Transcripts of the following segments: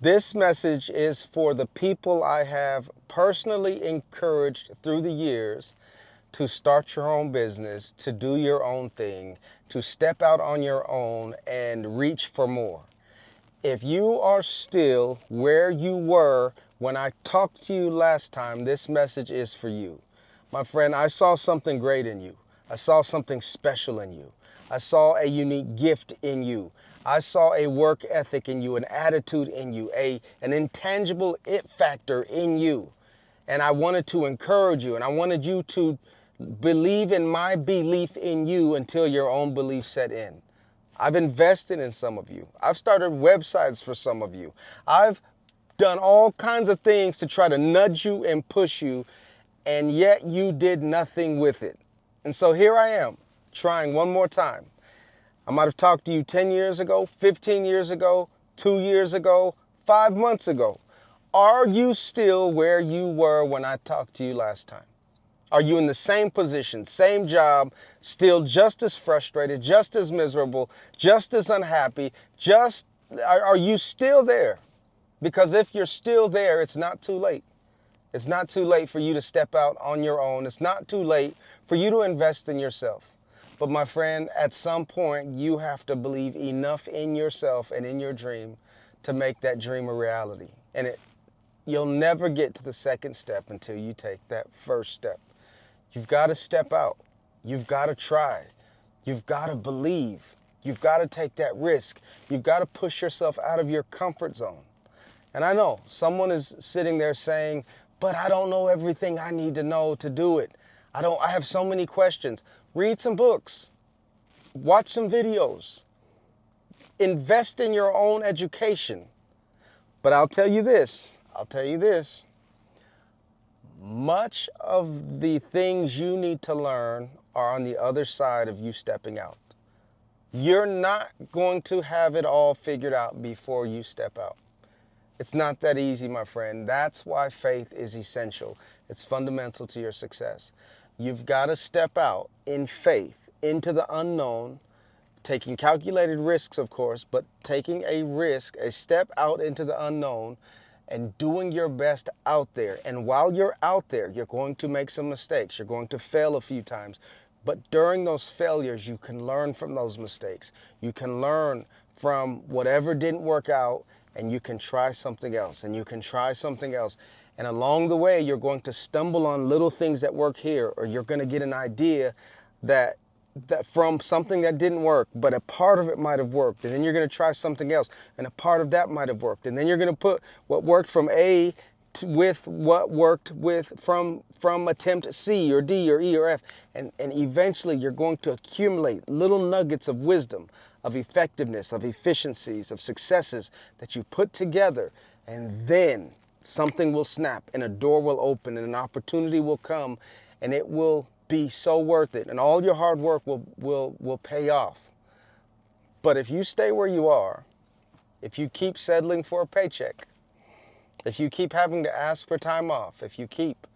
This message is for the people I have personally encouraged through the years to start your own business, to do your own thing, to step out on your own and reach for more. If you are still where you were when I talked to you last time, this message is for you. My friend, I saw something great in you. I saw something special in you. I saw a unique gift in you. I saw a work ethic in you, an attitude in you, an intangible it factor in you. And I wanted to encourage you, and I wanted you to believe in my belief in you until your own belief set in. I've invested in some of you. I've started websites for some of you. I've done all kinds of things to try to nudge you and push you, and yet you did nothing with it. And so here I am, trying one more time. I might have talked to you 10 years ago, 15 years ago, 2 years ago, 5 months ago. Are you still where you were when I talked to you last time? Are you in the same position, same job, still just as frustrated, just as miserable, just as unhappy? Are you still there? Because if you're still there, it's not too late. It's not too late for you to step out on your own. It's not too late for you to invest in yourself. But my friend, at some point, you have to believe enough in yourself and in your dream to make that dream a reality. And you'll never get to the second step until you take that first step. You've got to step out. You've got to try. You've got to believe. You've got to take that risk. You've got to push yourself out of your comfort zone. And I know someone is sitting there saying, but I don't know everything I need to know to do it. I have so many questions. Read some books. Watch some videos. Invest in your own education. But I'll tell you this. Much of the things you need to learn are on the other side of you stepping out. You're not going to have it all figured out before you step out. It's not that easy, my friend. That's why faith is essential. It's fundamental to your success. You've got to step out in faith into the unknown, taking calculated risks, of course, but taking a risk, a step out into the unknown, and doing your best out there. And while you're out there, you're going to make some mistakes. You're going to fail a few times. But during those failures, you can learn from those mistakes. You can learn from whatever didn't work out, and you can try something else, and you can try something else. And along the way, you're going to stumble on little things that work here, or you're going to get an idea that from something that didn't work, but a part of it might have worked, and then you're going to try something else, and a part of that might have worked, and then you're going to put what worked from A with what worked from attempt C or D or E or F, and eventually you're going to accumulate little nuggets of wisdom, of effectiveness, of efficiencies, of successes that you put together, and then something will snap, and a door will open, and an opportunity will come, and it will be so worth it, and all your hard work will pay off. But if you stay where you are, if you keep settling for a paycheck, if you keep having to ask for time off, if you keep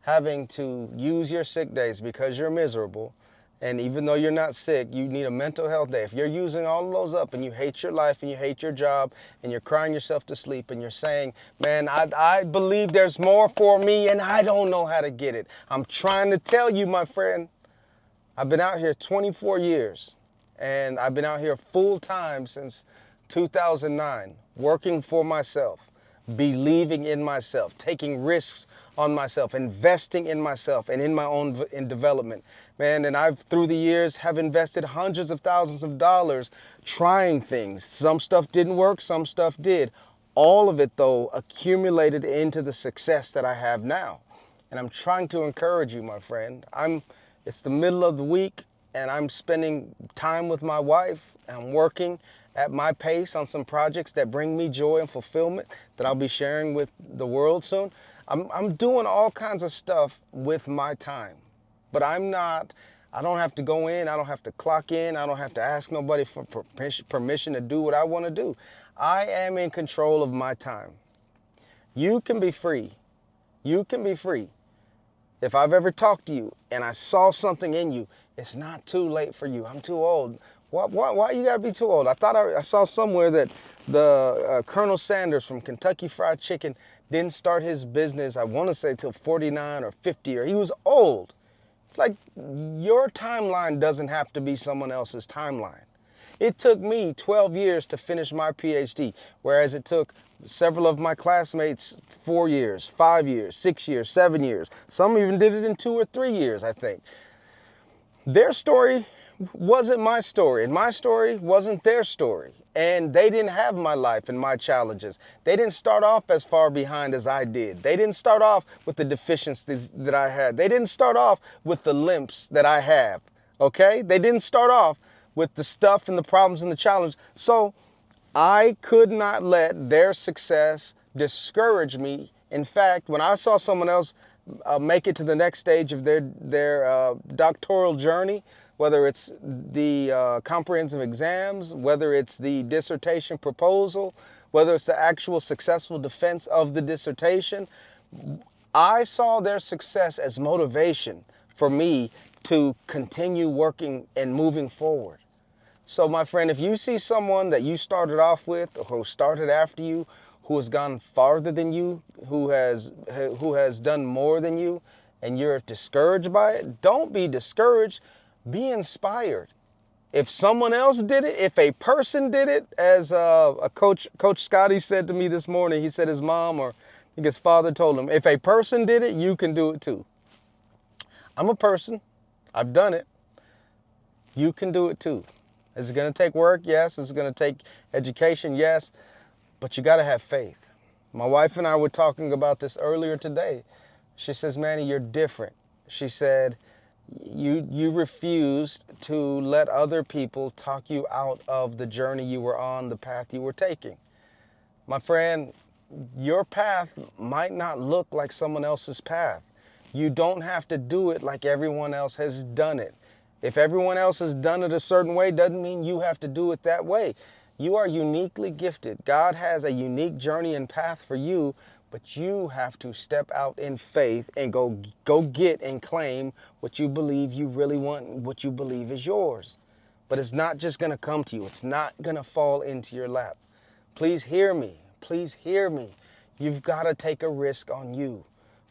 having to use your sick days because you're miserable, and even though you're not sick, you need a mental health day. If you're using all of those up and you hate your life and you hate your job and you're crying yourself to sleep and you're saying, man, I believe there's more for me and I don't know how to get it. I'm trying to tell you, my friend, I've been out here 24 years and I've been out here full time since 2009, working for myself, believing in myself, taking risks on myself, investing in myself and in my own development. Man, and I've, through the years, have invested hundreds of thousands of dollars trying things. Some stuff didn't work, some stuff did. All of it, though, accumulated into the success that I have now. And I'm trying to encourage you, my friend. It's the middle of the week, and I'm spending time with my wife. I'm working at my pace on some projects that bring me joy and fulfillment that I'll be sharing with the world soon. I'm doing all kinds of stuff with my time. But I don't have to go in, I don't have to clock in, I don't have to ask nobody for permission to do what I want to do. I am in control of my time. You can be free. You can be free. If I've ever talked to you and I saw something in you, it's not too late for you. I'm too old. Why you gotta be too old? I thought I saw somewhere that the Colonel Sanders from Kentucky Fried Chicken didn't start his business, I want to say, till 49 or 50, or he was old. Like, your timeline doesn't have to be someone else's timeline. It took me 12 years to finish my PhD, whereas it took several of my classmates 4 years, 5 years, 6 years, 7 years. Some even did it in 2 or 3 years, I think. Their story wasn't my story, and my story wasn't their story. And they didn't have my life and my challenges. They didn't start off as far behind as I did. They didn't start off with the deficiencies that I had. They didn't start off with the limps that I have, okay? They didn't start off with the stuff and the problems and the challenges. So I could not let their success discourage me. In fact, when I saw someone else make it to the next stage of their doctoral journey, whether it's the comprehensive exams, whether it's the dissertation proposal, whether it's the actual successful defense of the dissertation, I saw their success as motivation for me to continue working and moving forward. So my friend, if you see someone that you started off with or who started after you, who has gone farther than you, who has done more than you, and you're discouraged by it, don't be discouraged. Be inspired. If someone else did it, if a person did it, as Coach Scotty said to me this morning, he said his mom or I think his father told him, if a person did it, you can do it too. I'm a person. I've done it. You can do it too. Is it going to take work? Yes. Is it going to take education? Yes. But you got to have faith. My wife and I were talking about this earlier today. She says, Manny, you're different. She said, you refused to let other people talk you out of the journey you were on, the path you were taking. My friend, your path might not look like someone else's path. You don't have to do it like everyone else has done it. If everyone else has done it a certain way, doesn't mean you have to do it that way. You are uniquely gifted. God has a unique journey and path for you, but you have to step out in faith and go get and claim what you believe you really want, what you believe is yours. But it's not just going to come to you. It's not going to fall into your lap. Please hear me. Please hear me. You've got to take a risk on you.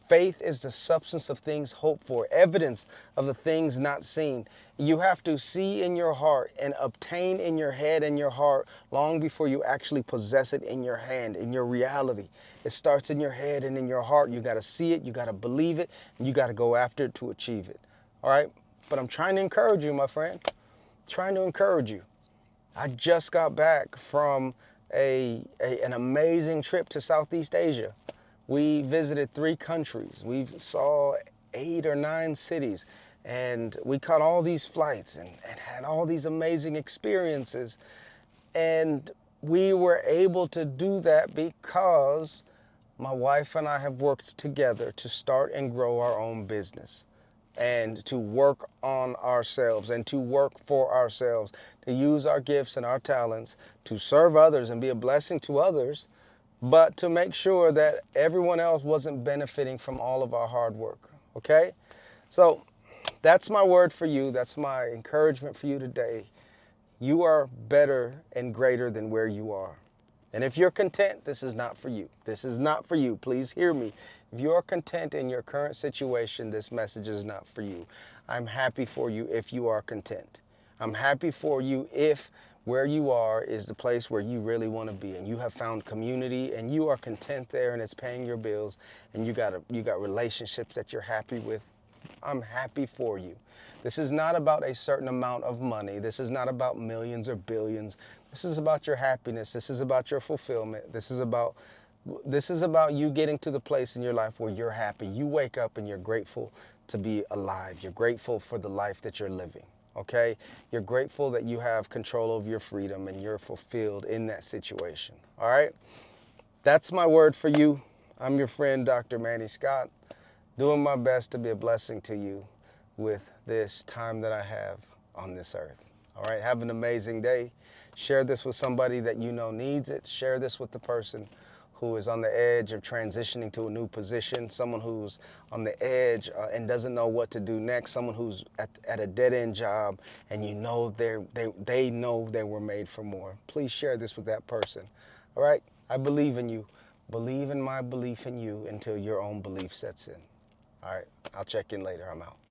Faith is the substance of things hoped for, evidence of the things not seen. You have to see in your heart and obtain in your head and your heart long before you actually possess it in your hand, in your reality. It starts in your head and in your heart. You got to see it, you got to believe it, and you got to go after it to achieve it. All right? But I'm trying to encourage you, my friend. Trying to encourage you. I just got back from an amazing trip to Southeast Asia. We visited 3 countries. We saw 8 or 9 cities, and we caught all these flights and had all these amazing experiences. And we were able to do that because my wife and I have worked together to start and grow our own business and to work on ourselves and to work for ourselves, to use our gifts and our talents to serve others and be a blessing to others, but to make sure that everyone else wasn't benefiting from all of our hard work, okay? So that's my word for you. That's my encouragement for you today. You are better and greater than where you are. And if you're content, this is not for you. This is not for you. Please hear me. If you are content in your current situation, this message is not for you. I'm happy for you if you are content. I'm happy for you if where you are is the place where you really want to be and you have found community and you are content there and it's paying your bills and you got relationships that you're happy with. I'm happy for you. This is not about a certain amount of money. This is not about millions or billions. This is about your happiness. This is about your fulfillment. This is about you getting to the place in your life where you're happy. You wake up and you're grateful to be alive. You're grateful for the life that you're living. Okay? You're grateful that you have control of your freedom and you're fulfilled in that situation. All right? That's my word for you. I'm your friend, Dr. Manny Scott, doing my best to be a blessing to you with this time that I have on this earth. All right? Have an amazing day. Share this with somebody that you know needs it. Share this with the person who is on the edge of transitioning to a new position, someone who's on the edge and doesn't know what to do next, someone who's at a dead-end job, and you know they know they were made for more. Please share this with that person. All right? I believe in you. Believe in my belief in you until your own belief sets in. All right, I'll check in later. I'm out.